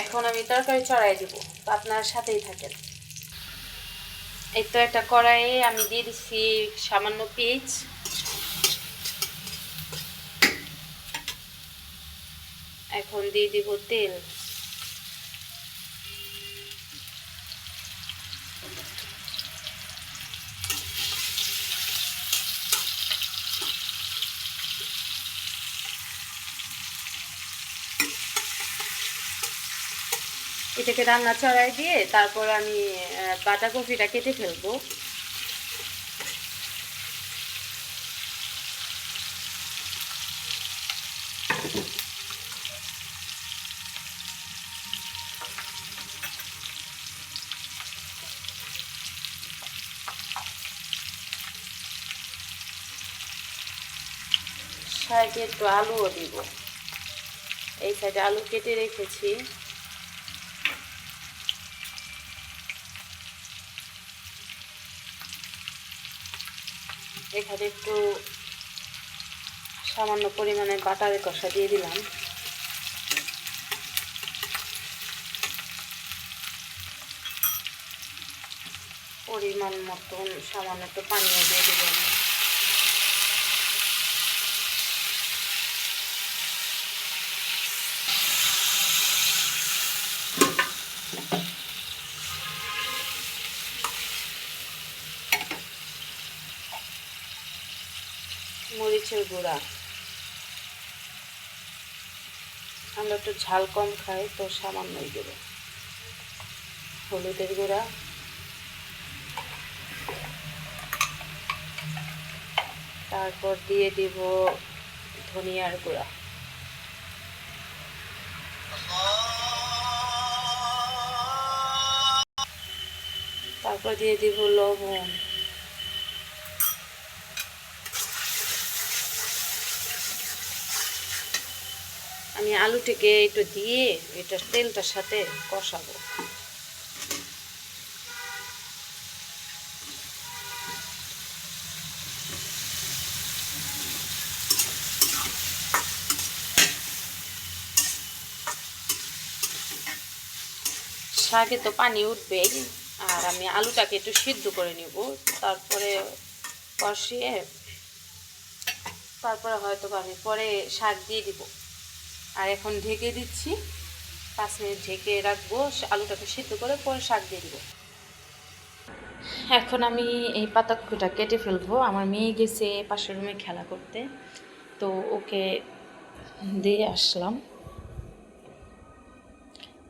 এখন আমি তরকারি চড়াই দিব, তো আপনার সাথেই থাকেন। এই তো একটা কড়াইয়ে আমি দিয়ে দিচ্ছি সামান্য পেঁয়াজ, এখন দিয়ে দিব তেল। এটাকে রান্না চড়াই দিয়ে তারপর আমি বাঁধাকপিটা কেটে ফেলবো। সাইডে একটু আলুও দিব, এই সাইডে আলু কেটে রেখেছি। এখানে একটু সামান্য পরিমাণে বাটার কষা দিয়ে দিলাম। পরিমাণ মতন সামান্য একটু পানিও দিয়ে দিলাম। মরিচের গুঁড়া, আমরা একটু ঝাল কম খাই তো সামান্যই দেব। হলুদের গুঁড়া, তারপর দিয়ে দিব ধনিয়ার গুঁড়া, তারপর দিয়ে দিব লবণ, আমি আলুটিকে একটু দিয়ে এটা তেলটার সাথে কষাবো। শাকে তো পানি উঠবেই, আর আমি আলুটাকে একটু সিদ্ধ করে নিব, তারপরে কষিয়ে তারপরে হয়তো আমি পরে শাক দিয়ে দিব। আর এখন ঢেকে দিচ্ছি, 5 মিনিট ঢেকে রাখবো, আলুটাকে সিদ্ধ করে পরে শাক দিয়ে দিব। এখন আমি এই পাতাকপিটা কেটে ফেলবো। আমার মেয়ে গেছে পাশের রুমে খেলা করতে, তো ওকে দিয়ে আসলাম।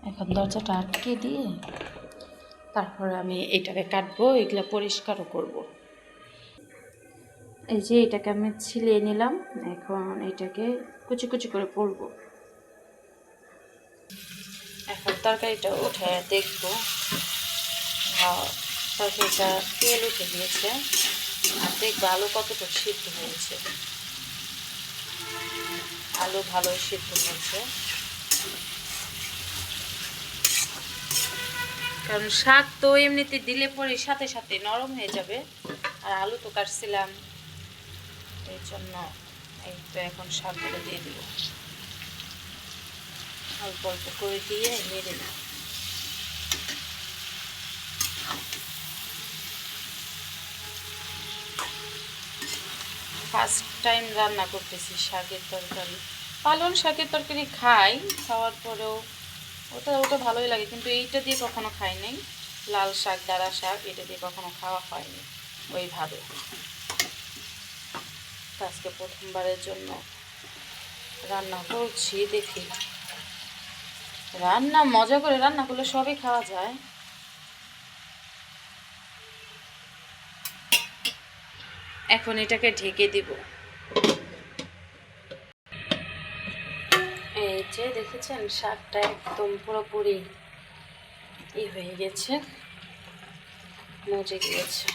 এখন দরজাটা আটকে দিয়ে তারপরে আমি এটাকে কাটবো, এগুলা পরিষ্কারও করব। এই যে এটাকে আমি ছিলে নিলাম, এখন এটাকে কুচি কুচি করে পড়বো। এখন তরকারিটা উঠে দেখবো, তরকারিটা তেল উঠে গিয়েছে, আর দেখবো আলু কতটা সিদ্ধ হয়েছে। আলু ভালোই সিদ্ধ হয়েছে, কারণ শাক তো এমনিতে দিলে পরে সাথে সাথে নরম হয়ে যাবে, আর আলু তো কাটছিলাম, এই জন্য এই তো এখন শাকগুলো দিয়ে দিব, অল্প অল্প করে দিয়ে নেড়ে দিই। ফার্স্ট টাইম রান্না করতেছি শাকের তরকারি। পালং শাকের তরকারি খাই, খাওয়ার পরেও ওটা ভালোই লাগে, কিন্তু এইটা দিয়ে কখনো খাই নাই। লাল শাক, ডাঁড়া শাক, এটা দিয়ে কখনো খাওয়া হয়নি ওইভাবে। আজকে প্রথমবারের জন্য রান্না করছি, দেখি। রান্না মজা করে রান্না করলে সবই খাওয়া যায়। এখন এটাকে ঢেকে দিব। এই যে দেখেছেন শাকটা একদম পুরোপুরি হয়ে গেছে, মজে গিয়েছে।